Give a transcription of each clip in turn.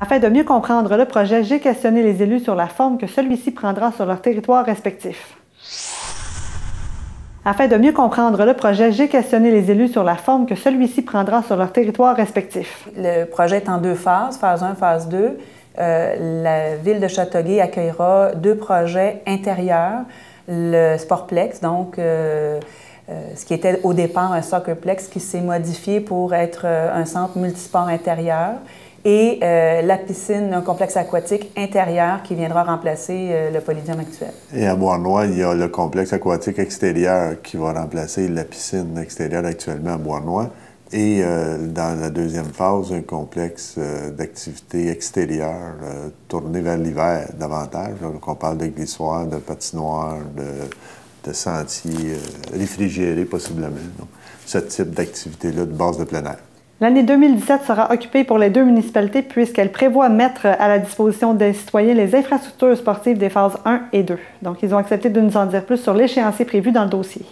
Afin de mieux comprendre le projet, j'ai questionné les élus sur la forme que celui-ci prendra sur leur territoire respectif. Afin de mieux comprendre le projet, j'ai questionné les élus sur la forme que celui-ci prendra sur leur territoire respectif. Le projet est en 2 phases, phase 1, phase 2. La ville de Châteauguay accueillera 2 projets intérieurs. Le Sportplex, donc ce qui était au départ un soccerplex qui s'est modifié pour être un centre multisport intérieur, et la piscine, un complexe aquatique intérieur qui viendra remplacer le Polydome actuel. Et à Beauharnois, il y a le complexe aquatique extérieur qui va remplacer la piscine extérieure actuellement à Beauharnois. Et dans la deuxième phase, un complexe d'activités extérieures tourné vers l'hiver davantage. Donc on parle de glissoires, de patinoires, de sentiers réfrigérés possiblement. Donc, ce type d'activité-là de base de plein air. L'année 2017 sera occupée pour les 2 municipalités puisqu'elle prévoit mettre à la disposition des citoyens les infrastructures sportives des phases 1 et 2. Donc, ils ont accepté de nous en dire plus sur l'échéancier prévu dans le dossier.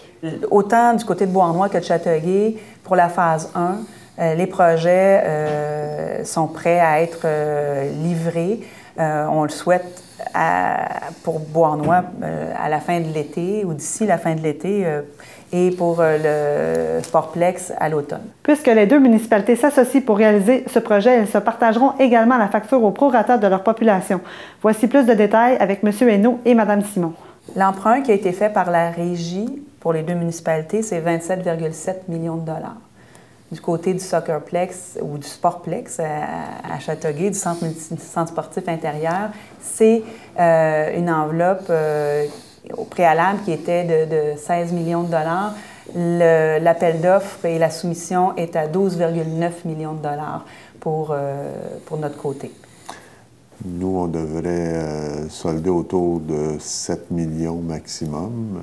Autant du côté de Beauharnois que de Châteauguay, pour la phase 1, les projets sont prêts à être livrés. On le souhaite pour Beauharnois à la fin de l'été ou d'ici la fin de l'été. Et pour le Sportplex à l'automne. Puisque les 2 municipalités s'associent pour réaliser ce projet, elles se partageront également la facture au prorata de leur population. Voici plus de détails avec M. Hainaut et Mme Simon. L'emprunt qui a été fait par la Régie pour les 2 municipalités, c'est 27,7 millions de dollars. Du côté du Soccerplex ou du Sportplex à Châteauguay, du centre sportif intérieur, c'est une enveloppe au préalable qui était de 16 millions de dollars. L'appel d'offres et la soumission est à 12,9 millions de dollars pour notre côté. Nous, on devrait solder autour de 7 millions maximum.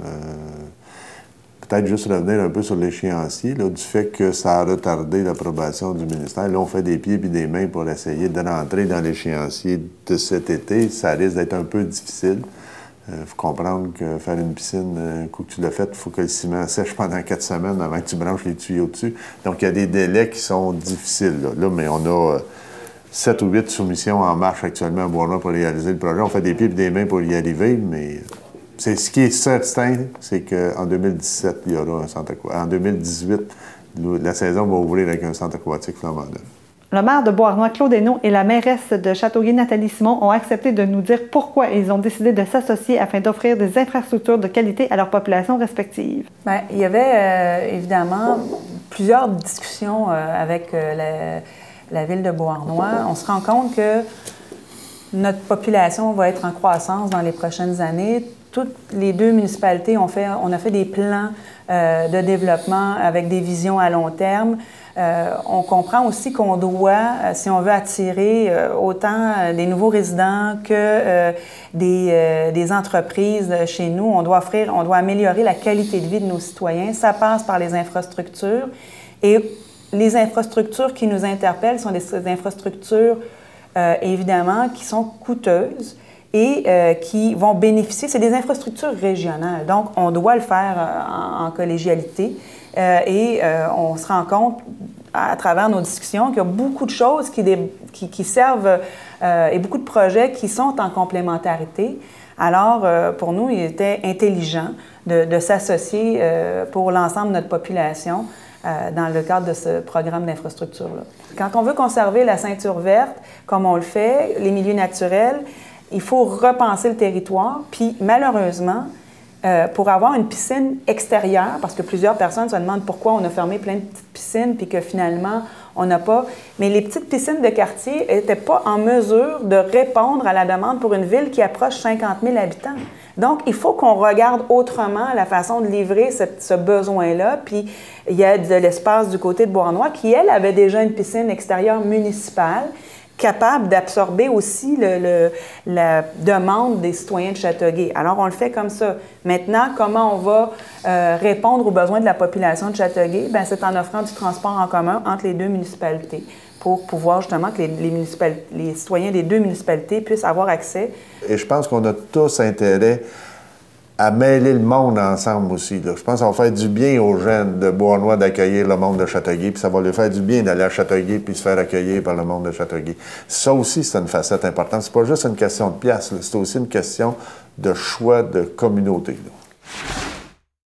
Peut-être juste revenir un peu sur l'échéancier, du fait que ça a retardé l'approbation du ministère. Là, on fait des pieds et des mains pour essayer de rentrer dans l'échéancier de cet été. Ça risque d'être un peu difficile. Il faut comprendre que faire une piscine, un coup que tu l'as fait, il faut que le ciment sèche pendant 4 semaines avant que tu branches les tuyaux dessus. Donc, il y a des délais qui sont difficiles. Là mais on a 7 ou 8 soumissions en marche actuellement à Beauharnois pour réaliser le projet. On fait des pieds et des mains pour y arriver, mais ce qui est certain, c'est qu'en 2017, il y aura un centre aquatique. En 2018, la saison va ouvrir avec un centre aquatique flambant neuf. Le maire de Beauharnois, Claude Hainaut, et la mairesse de Châteauguay, Nathalie Simon, ont accepté de nous dire pourquoi ils ont décidé de s'associer afin d'offrir des infrastructures de qualité à leurs populations respectives. Bien, il y avait évidemment plusieurs discussions avec la ville de Beauharnois. On se rend compte que notre population va être en croissance dans les prochaines années. Toutes les 2 municipalités on a fait des plans de développement avec des visions à long terme. On comprend aussi qu'on doit, si on veut attirer autant des nouveaux résidents que des entreprises chez nous, on doit améliorer la qualité de vie de nos citoyens. Ça passe par les infrastructures. Et les infrastructures qui nous interpellent sont des infrastructures, évidemment, qui sont coûteuses et qui vont bénéficier. C'est des infrastructures régionales. Donc, on doit le faire en collégialité. Et on se rend compte, à travers nos discussions, qu'il y a beaucoup de choses qui servent et beaucoup de projets qui sont en complémentarité. Alors, pour nous, il était intelligent de s'associer pour l'ensemble de notre population dans le cadre de ce programme d'infrastructure-là. Quand on veut conserver la ceinture verte, comme on le fait, les milieux naturels, il faut repenser le territoire, puis malheureusement, pour avoir une piscine extérieure, parce que plusieurs personnes se demandent pourquoi on a fermé plein de petites piscines puis que finalement, on n'a pas... Mais les petites piscines de quartier n'étaient pas en mesure de répondre à la demande pour une ville qui approche 50 000 habitants. Donc, il faut qu'on regarde autrement la façon de livrer ce besoin-là. Puis, il y a de l'espace du côté de Beauharnois qui, elle, avait déjà une piscine extérieure municipale capable d'absorber aussi la demande des citoyens de Châteauguay. Alors, on le fait comme ça. Maintenant, comment on va répondre aux besoins de la population de Châteauguay? Bien, c'est en offrant du transport en commun entre les 2 municipalités pour pouvoir justement que les citoyens des 2 municipalités puissent avoir accès. Et je pense qu'on a tous intérêt à mêler le monde ensemble aussi. Là. Je pense que ça va faire du bien aux gens de Beauharnois d'accueillir le monde de Châteauguay, puis ça va leur faire du bien d'aller à Châteauguay puis se faire accueillir par le monde de Châteauguay. Ça aussi, c'est une facette importante. C'est pas juste une question de pièces, c'est aussi une question de choix de communauté. Là.